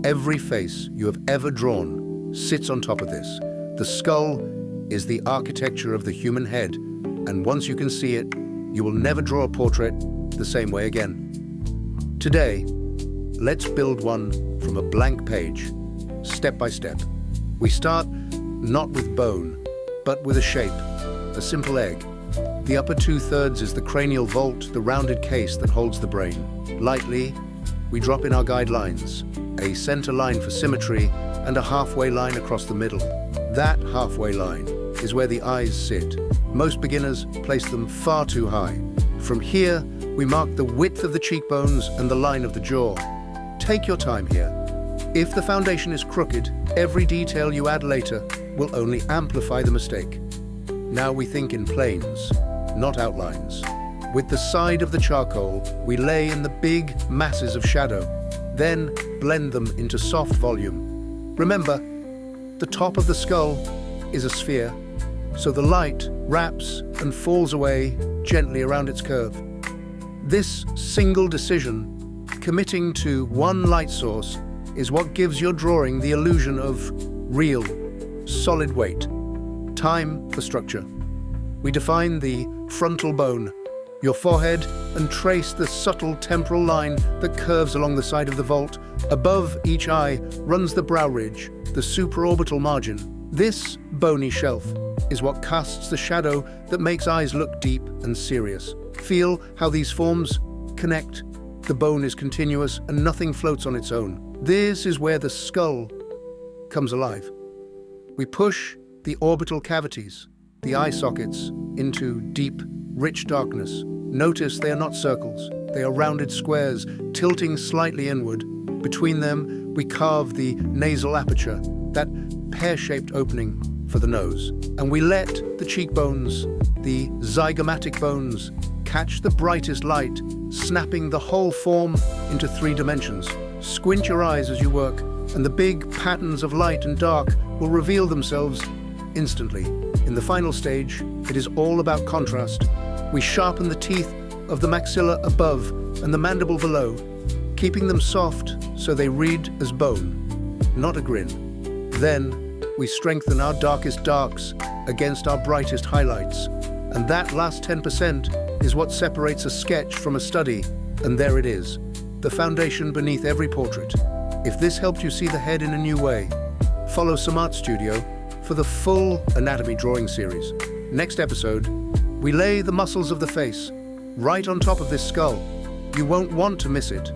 Every face you have ever drawn sits on top of this. The skull is the architecture of the human head, and once you can see it, you will never draw a portrait the same way again. Today, let's build one from a blank page, step by step. We start not with bone, but with a shape, a simple egg. The upper 2/3 is the cranial vault, the rounded case that holds the brain. Lightly, we drop in our guidelines, a center line for symmetry and a halfway line across the middle. That halfway line is where the eyes sit. Most beginners place them far too high. From here, we mark the width of the cheekbones and the line of the jaw. Take your time here. If the foundation is crooked, every detail you add later will only amplify the mistake. Now we think in planes, not outlines. With the side of the charcoal, we lay in the big masses of shadow, then blend them into soft volume. Remember, the top of the skull is a sphere, so the light wraps and falls away gently around its curve. This single decision, committing to one light source, is what gives your drawing the illusion of real, solid weight. Time for structure. We define the frontal bone, your forehead, and trace the subtle temporal line that curves along the side of the vault. Above each eye runs the brow ridge, the supraorbital margin. This bony shelf is what casts the shadow that makes eyes look deep and serious. Feel how these forms connect. The bone is continuous and nothing floats on its own. This is where the skull comes alive. We push the orbital cavities, the eye sockets, into deep, rich darkness. Notice they are not circles, they are rounded squares, tilting slightly inward. Between them, we carve the nasal aperture, that pear-shaped opening for the nose. And we let the cheekbones, the zygomatic bones, catch the brightest light, snapping the whole form into 3 dimensions. Squint your eyes as you work, and the big patterns of light and dark will reveal themselves instantly. In the final stage, it is all about contrast. We sharpen the teeth of the maxilla above and the mandible below, keeping them soft so they read as bone, not a grin. Then, we strengthen our darkest darks against our brightest highlights. And that last 10% is what separates a sketch from a study. And there it is, the foundation beneath every portrait. If this helped you see the head in a new way, follow SAMART Studio for the full anatomy drawing series. Next episode, we lay the muscles of the face right on top of this skull. You won't want to miss it.